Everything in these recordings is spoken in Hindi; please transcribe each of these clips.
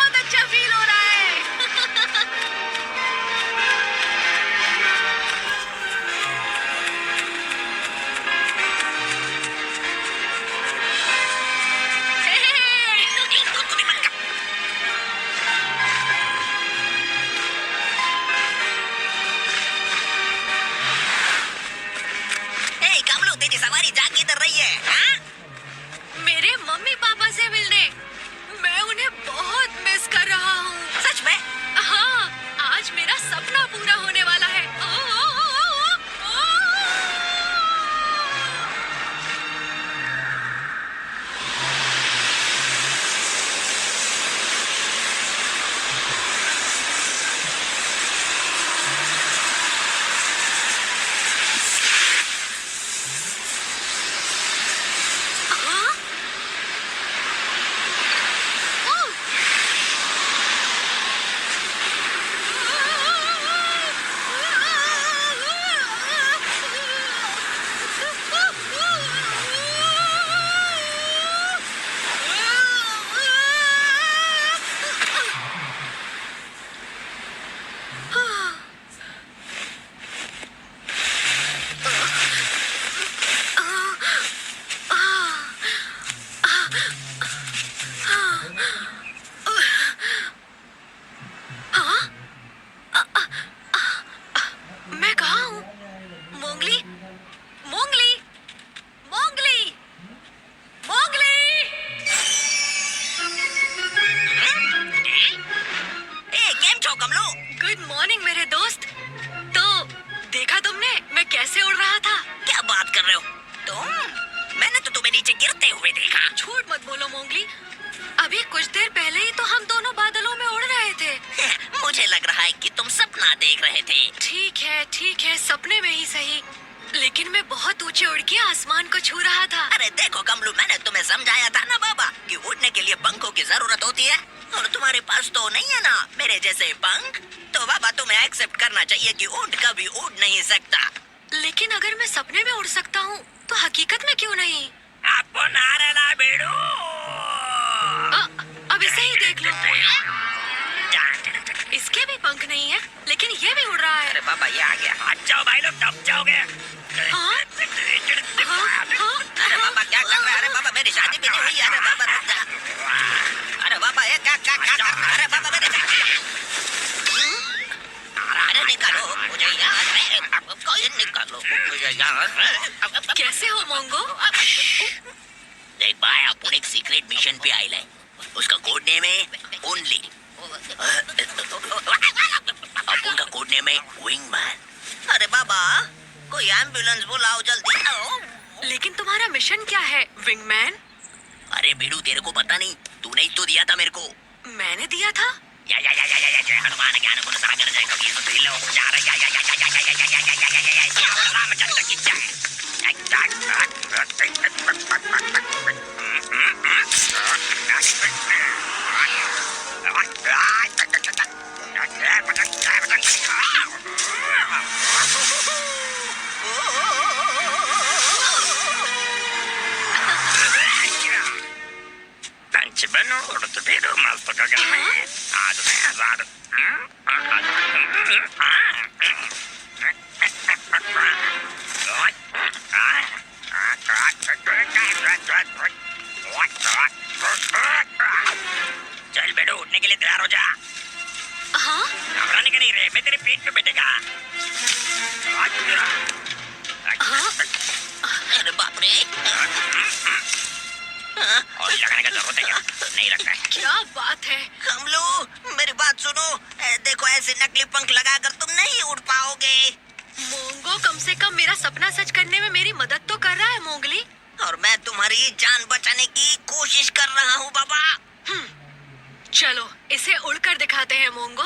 बहुत अच्छा फील हो रहा है। कमलू, तेरी सवारी जाके इधर रही है। हाँ? मेरे मम्मी पापा से मिलने। मैं उन्हें बहुत मिस कर रहा हूँ। सच में? हाँ, आज मेरा सपना पूरा होने वाला है। मैं कहाँ हूँ? मोंगली, मोंगली, मोंगली, मोंगली। केम छो कमलू? गुड मॉर्निंग मेरे दोस्त। तो देखा तुमने मैं कैसे उड़ रहा था? क्या बात कर रहे हो तुम? मैंने तो तुम्हें नीचे गिरते हुए देखा। झूठ मत बोलो मोंगली। अभी कुछ देर पहले ही तो हम दोनों बादलों में उड़ रहे थे। मुझे लग रहा है कि तुम सपना देख रहे थे। ठीक है, सपने में ही सही, लेकिन मैं बहुत ऊंचे उड़ के आसमान को छू रहा था। अरे देखो कमलू, मैंने तुम्हें समझाया था ना बाबा कि उड़ने के लिए पंखों की जरूरत होती है, और तुम्हारे पास तो नहीं है ना मेरे जैसे पंख। तो बाबा तुम्हें एक्सेप्ट करना चाहिए कि ऊंट कभी उड़ नहीं सकता। लेकिन अगर मैं सपने में उड़ सकता हूँ तो हकीकत में क्यों नहीं? आपको नारेला बेड़ू। अब इसे ही देख लो। इसके भी पंख नहीं है, लेकिन ये भी उड़ रहा है। अरे बाबा, ये आ गया। हट जाओ भाई लोग, दब जाओगे। हाँ? अरे बाबा क्या कर रहे हैं? अरे बाबा मेरी शादी भी नहीं हुई। अरे बाबा रुक जा। अरे बाबा ये क्या क्या क्या कर रहे हैं? अरे बाबा मेरे अरे निकालो मुझे यहाँ, कोई निकालो मुझे यहाँ। कैसे हो मोंगो? देख भाई, अपन एक सीक्रेट मिशन पे आए हैं। उसका कोड नेम है ओनली। अपन का कोड नेम है विंगमैन। अरे बाबा, कोई एम्बुलेंस बुलाओ जल्दी। लेकिन तुम्हारा मिशन क्या है विंगमैन? अरे बेड़ू, तेरे को पता नहीं? तूने ही तो दिया था मेरे को। मैंने दिया था? या जय हनुमान ज्ञान गुण सागर जय कबीर सुशील उपचार या रामचंद्र की जय। चल बेटो, उठने के लिए तैयार हो जा। हाँ? घबराने का नहीं रे, मैं तेरे पेट पे बैठेगा। अरे बाप रे, और लगाने का जरूरत है क्या? नहीं लगता है। क्या बात है? कमलू मेरी बात सुनो। देखो, ऐसे नकली पंख लगाकर तुम नहीं उड़ पाओगे। मोंगो कम से कम मेरा सपना सच करने में मेरी मदद तो कर रहा है मोंगली। और मैं तुम्हारी जान बचाने की कोशिश कर रहा हूँ बाबा। चलो इसे उड़कर दिखाते हैं मोंगो।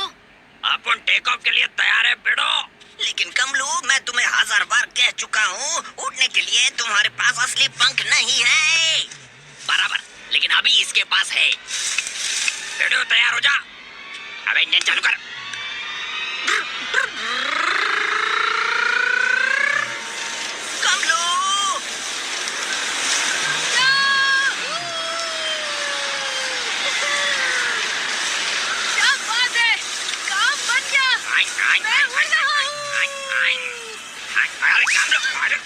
अपन टेक ऑफ के लिए तैयार है बेड़ो। लेकिन कमलू, मैं तुम्हें 1000 बार कह चुका हूँ, उड़ने के लिए तुम्हारे पास असली पंख नहीं है। बराबर, लेकिन अभी इसके पास है। बेड़ो तैयार हो जा। अब इंजन चालू कर। कमलू अरे कमलू, अरे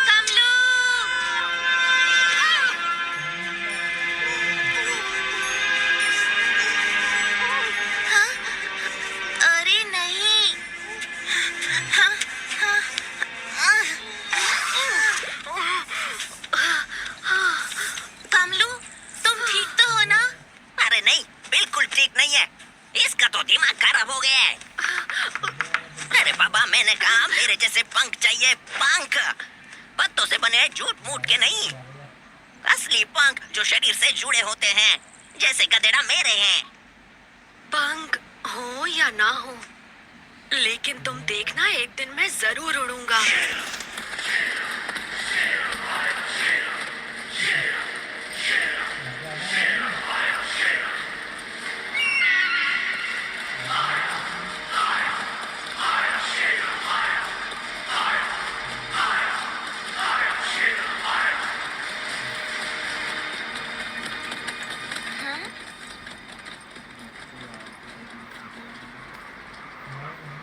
कमलू। हाँ? अरे नहीं। हाँ, हाँ, कमलू, तुम ठीक तो हो ना? अरे नहीं, बिल्कुल ठीक नहीं है। इसका तो दिमाग खराब हो गया है। अरे बाबा, मैंने कहा मेरे जैसे पंख चाहिए, पंख। पत्तों से बने झूठ मूठ के नहीं, असली पंख जो शरीर से जुड़े होते हैं, जैसे गधेड़ा मेरे हैं। पंख हो या ना हो, लेकिन तुम देखना, एक दिन मैं जरूर उड़ूंगा।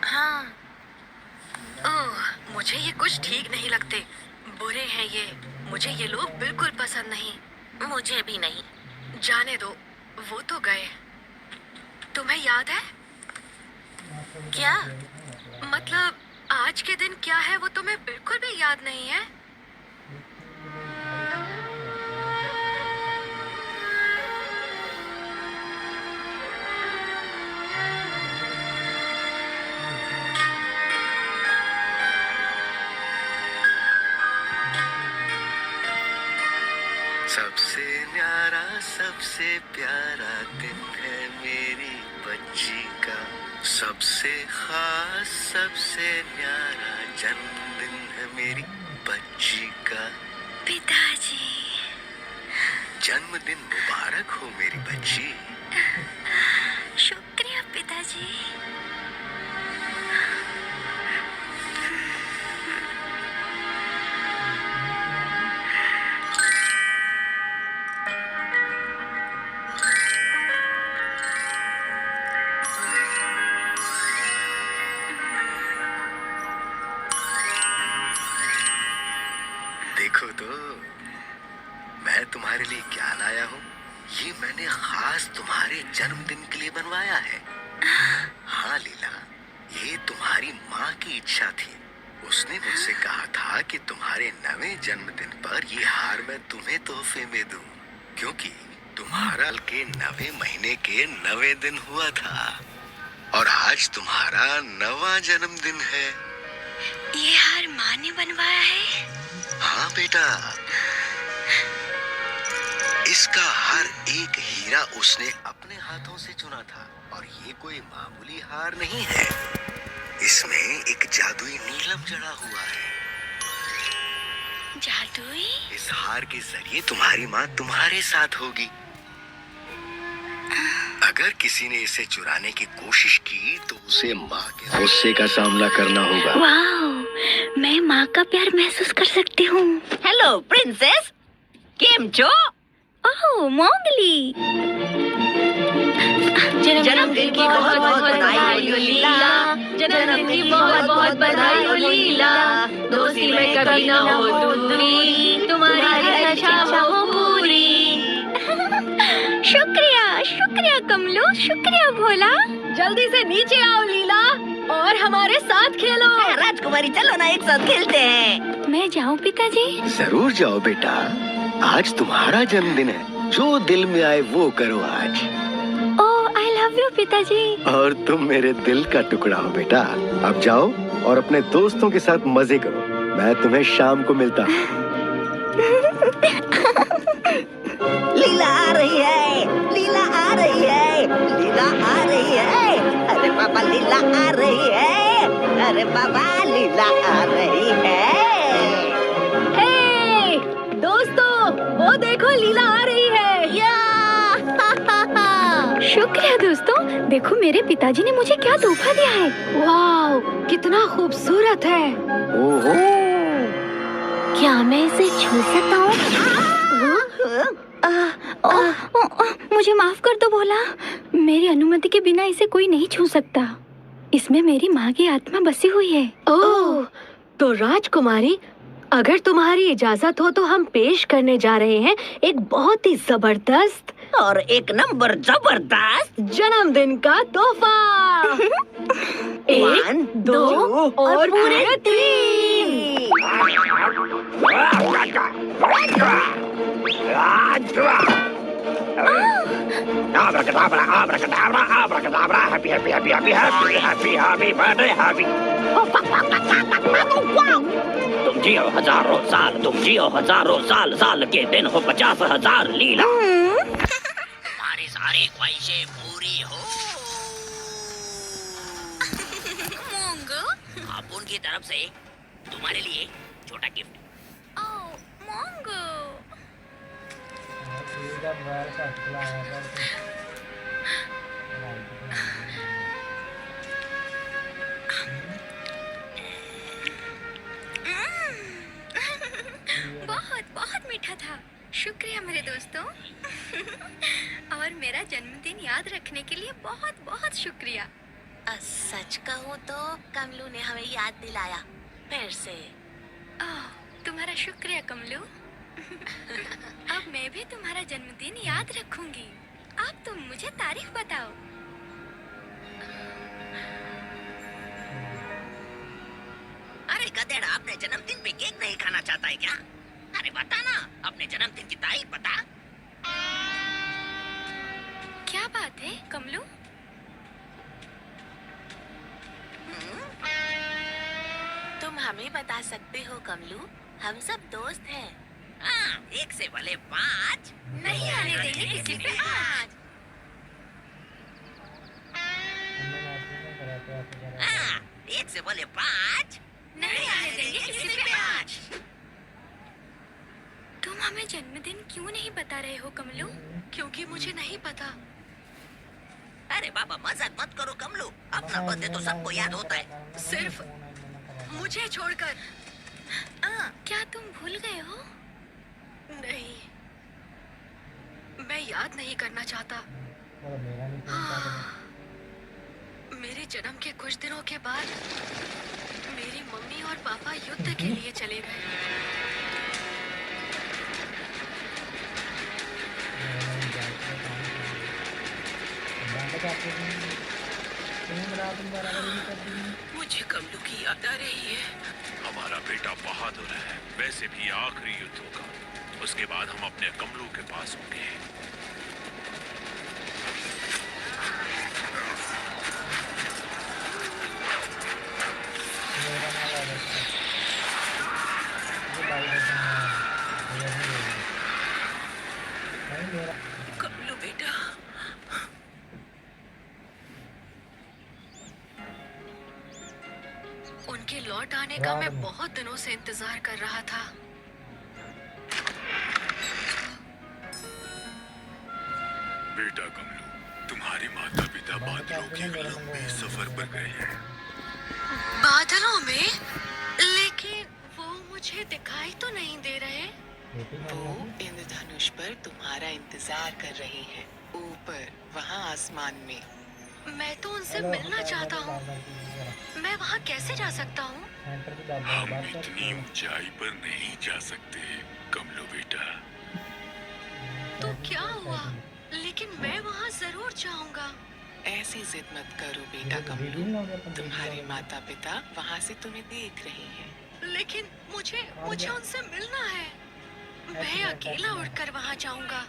हाँ। ओह, मुझे ये कुछ ठीक नहीं लगते। बुरे हैं ये। मुझे ये लोग बिल्कुल पसंद नहीं। मुझे भी नहीं। जाने दो, वो तो गए। तुम्हें याद है? क्या? मतलब आज के दिन क्या है वो तुम्हें बिल्कुल भी याद नहीं है? सबसे न्यारा सबसे प्यारा दिन है मेरी बच्ची का, सबसे खास सबसे न्यारा जन्मदिन है मेरी बच्ची का। पिताजी। जन्मदिन मुबारक हो मेरी बच्ची। शुक्रिया पिताजी। देखो तो मैं तुम्हारे लिए क्या लाया हूँ। ये मैंने खास तुम्हारे जन्मदिन के लिए बनवाया है। हाँ लीला, ये तुम्हारी माँ की इच्छा थी। उसने मुझसे कहा था कि तुम्हारे 9वें जन्मदिन पर ये हार मैं तुम्हें तोहफे में दूं, क्योंकि तुम्हारा के 9वें महीने के 9वें दिन हुआ था और आज तुम्हारा 9वां जन्मदिन है। ये हार माँ ने बनवाया है? हाँ बेटा, इसका हर एक हीरा उसने अपने हाथों से चुना था और ये कोई मामूली हार नहीं है। इसमें एक जादुई नीलम जड़ा हुआ है। जादुई? इस हार के जरिए तुम्हारी माँ तुम्हारे साथ होगी। अगर किसी ने इसे चुराने की कोशिश की तो उसे माँ के गुस्से का सामना करना होगा। वाह, मैं माँ का प्यार महसूस कर सकती हूँ। हेलो प्रिंसेस, केम छो? ओह, मोंगली। जन्मदिन की बहुत बहुत बधाई हो लीला। जन्मदिन की बहुत बहुत बधाई हो लीला। दोस्ती में कभी ना हो दूरी, तुम्हारी हर इच्छा हो पूरी। शुक्रिया, शुक्रिया कमलू, शुक्रिया भोला। जल्दी से नीचे आओ लीला और हमारे साथ खेलो। राजकुमारी, चलो ना एक साथ खेलते हैं। मैं जाऊँ पिताजी? जरूर जाओ बेटा, आज तुम्हारा जन्मदिन है। जो दिल में आए वो करो आज। ओह, आई लव यू पिताजी। और तुम मेरे दिल का टुकड़ा हो बेटा। अब जाओ और अपने दोस्तों के साथ मजे करो। मैं तुम्हें शाम को मिलता हूँ। लीला आ रही है, लीला आ रही है, लीला आ रही है। अरे पापा, लीला आ रही है। अरे पापा, लीला आ रही है। हे दोस्तों, वो देखो लीला आ रही है। या शुक्रिया दोस्तों, देखो मेरे पिताजी ने मुझे क्या तोहफा दिया है। वाह, कितना खूबसूरत है। ओहो, क्या मैं इसे छू सकता हूँ? मुझे माफ कर दो भोला। मेरी अनुमति के बिना इसे कोई नहीं छू सकता। इसमें मेरी माँ की आत्मा बसी हुई है। ओह, तो राजकुमारी, अगर तुम्हारी इजाजत हो तो हम पेश करने जा रहे हैं एक बहुत ही जबरदस्त और एक नंबर जबरदस्त जन्मदिन का तोहफा। 1, 2 और पूरे 3। Abracadabra, abracadabra, abracadabra, happy, happy, happy, happy, happy, happy, happy birthday, happy. तुम जियो हजारों साल, तुम जियो हजारों साल, साल के दिन हो 50,000 लीला। तुम्हारी सारी ख्वाहिशें पूरी हो। मोंगो, अपुन की तरफ से तुम्हारे लिए छोटा गिफ्ट। ओह मोंगो, बहुत बहुत मीठा था। शुक्रिया मेरे दोस्तों। और मेरा जन्मदिन याद रखने के लिए बहुत बहुत शुक्रिया। सच कहूँ तो कमलू ने हमें याद दिलाया फिर से। ओह, तुम्हारा शुक्रिया कमलू। अब मैं भी तुम्हारा जन्मदिन याद रखूंगी। अब तुम मुझे तारीख बताओ। अरे गधेड़ा, अपने जन्मदिन पे केक नहीं खाना चाहता है क्या? अरे बता ना, अपने जन्मदिन की तारीख बता। क्या बात है कमलू? तुम हमें बता सकते हो कमलू, हम सब दोस्त हैं। हाँ, 1 से भले 5 नहीं आने देंगे किसी पे आज। हाँ, 1 से भले 5 नहीं आने देंगे किसी पे आज। तुम हमें जन्मदिन क्यों नहीं बता रहे हो कमलू? क्योंकि मुझे नहीं पता। अरे बाबा, मजाक मत करो कमलू, अपना बर्थडे तो सबको याद होता है। सिर्फ मुझे छोड़कर। क्या तुम भूल गए हो? नहीं, मैं याद नहीं करना चाहता। मेरे जन्म के कुछ दिनों के बाद मेरी मम्मी और पापा युद्ध के लिए चले गए। मुझे कमलू की याद आ रही है। हमारा बेटा बहादुर है। वैसे भी आखिरी युद्ध होगा, उसके बाद हम अपने कमलू के पास होंगे। कमलू बेटा, उनके लौट आने का मैं बहुत दिनों से इंतजार कर रहा था। बेटा कमलू, तुम्हारे माता पिता बादलों के एक लंबे सफर पर गए हैं। बादलों में? लेकिन वो मुझे दिखाई तो नहीं दे रहे। वो इंद्रधनुष पर तुम्हारा इंतजार कर रही हैं, ऊपर वहाँ आसमान में। मैं तो उनसे मिलना चाहता हूँ। मैं वहाँ कैसे जा सकता हूँ? हम इतनी ऊंचाई पर नहीं जा सकते कमलू बेटा। तो क्या हुआ? लेकिन मैं वहाँ जरूर जाऊंगा। ऐसी जिद मत करो बेटा कमलू, तुम्हारे माता पिता वहाँ से तुम्हें देख रहे हैं। लेकिन मुझे उनसे मिलना है। मैं अकेला उड़कर वहाँ जाऊंगा।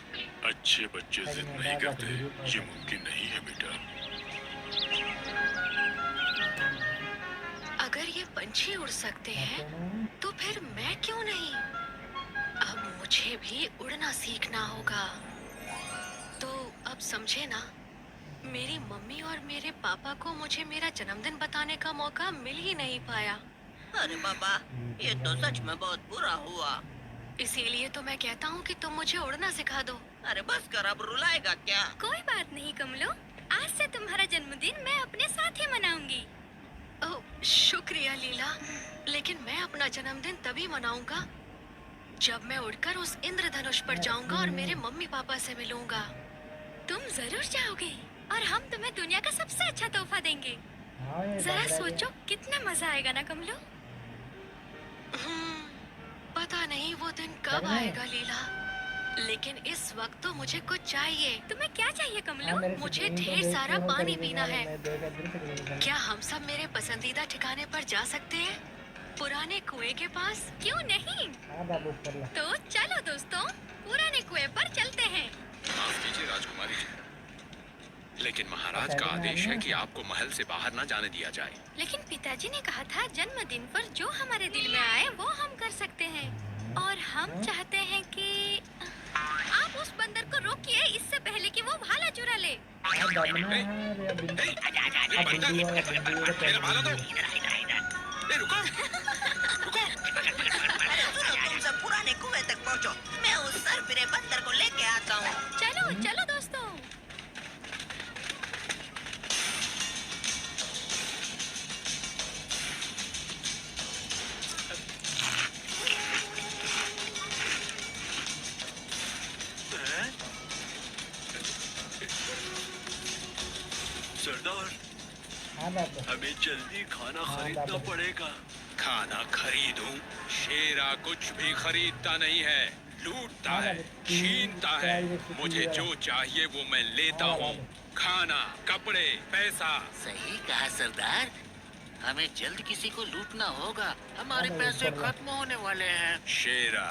अच्छे बच्चे जिद नहीं करते, ये मुमकिन नहीं है बेटा। अगर ये पंछी उड़ सकते हैं तो फिर मैं क्यों नहीं? अब मुझे भी उड़ना सीखना होगा। तो अब समझे ना, मेरी मम्मी और मेरे पापा को मुझे मेरा जन्मदिन बताने का मौका मिल ही नहीं पाया। अरे बाबा, ये तो सच में बहुत बुरा हुआ। इसीलिए तो मैं कहता हूँ कि तुम मुझे उड़ना सिखा दो। अरे बस कर, अब रुलाएगा क्या? कोई बात नहीं कमलो, आज से तुम्हारा जन्मदिन मैं अपने साथ ही मनाऊंगी। ओह, शुक्रिया लीला, लेकिन मैं अपना जन्मदिन तभी मनाऊंगा जब मैं उड़कर उस इंद्रधनुष पर जाऊंगा और मेरे मम्मी पापा से मिलूंगा। तुम जरूर जाओगे और हम तुम्हें दुनिया का सबसे अच्छा तोहफा देंगे। जरा सोचो कितना मजा आएगा ना कमलू। पता नहीं वो दिन कब आएगा लीला, लेकिन इस वक्त तो मुझे कुछ चाहिए। तुम्हें क्या चाहिए कमलू? मुझे ढेर सारा पानी पीना है। क्या हम सब मेरे पसंदीदा ठिकाने पर जा सकते हैं? पुराने कुएं के पास? क्यों नहीं? तो चलो दोस्तों, पुराने कुएं पर चलते हैं। माफ कीजिए राजकुमारी जी, लेकिन महाराज का आदेश है कि आपको महल से बाहर न जाने दिया जाए। लेकिन पिताजी ने कहा था जन्मदिन पर जो हमारे दिल में आए वो हम कर सकते हैं, और हम चाहते हैं कि आप उस बंदर को रोकिए इससे पहले कि वो भाला चुरा ले। तुम सब पुराने कुएं तक पहुंचो, मैं उस सरफिरे बंदर को लेके आता हूँ। चलो चलो दोस्तों। सरदार, हमें जल्दी खाना खरीदना पड़ेगा। खाना खरीदूं? शेरा कुछ भी खरीदता नहीं है, लूटता है, छीनता है। मुझे जो चाहिए वो मैं लेता हूँ। खाना, कपड़े, पैसा। सही कहा सरदार, हमें जल्द किसी को लूटना होगा, हमारे पैसे खत्म होने वाले हैं। शेरा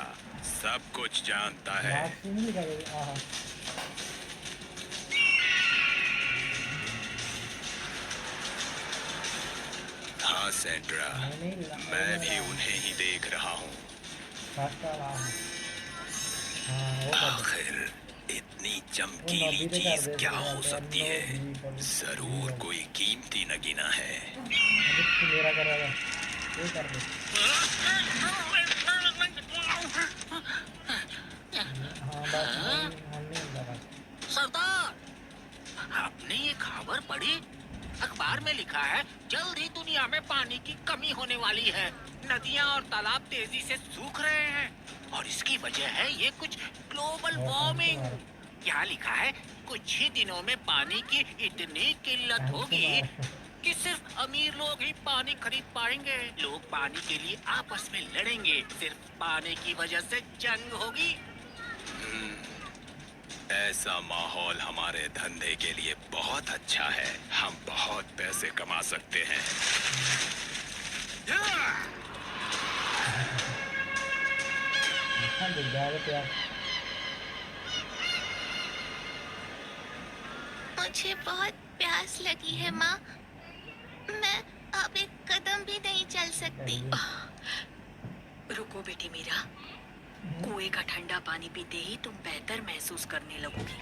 सब कुछ जानता है। हाँ सेंड्रा, मैं भी उन्हें ही देख रहा हूँ। आखिर इतनी चमकीली चीज क्या हो सकती है? जरूर कोई कीमती नगीना है। सरदार, आपने ये खबर पढ़ी? अखबार में लिखा है जल्द ही दुनिया में पानी की कमी होने वाली है। नदियां और तालाब तेजी से सूख रहे हैं और इसकी वजह है ये कुछ ग्लोबल वार्मिंग। यहाँ लिखा है कुछ ही दिनों में पानी की इतनी किल्लत होगी कि सिर्फ अमीर लोग ही पानी खरीद पाएंगे। लोग पानी के लिए आपस में लड़ेंगे, सिर्फ पानी की वजह से जंग होगी। ऐसा माहौल हमारे धंधे के लिए बहुत अच्छा है। हम बहुत पैसे कमा सकते हैं। मुझे बहुत प्यास लगी है माँ, मैं अब एक कदम भी नहीं चल सकती। रुको बेटी मीरा, कुएं का ठंडा पानी पीते ही तुम बेहतर महसूस करने लगोगी।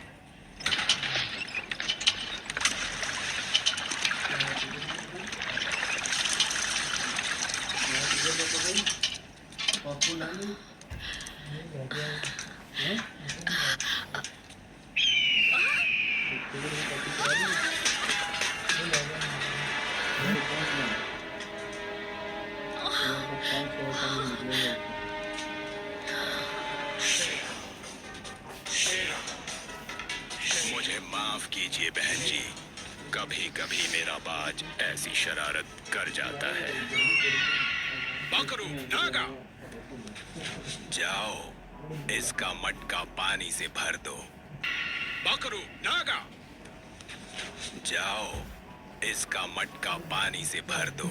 मुझे माफ कीजिए बहन जी, कभी कभी मेरा बाज ऐसी शरारत कर जाता है। बकरू नागा, जाओ इसका मटका पानी से भर दो। बकरू नागा, जाओ इसका मटका पानी से भर दो।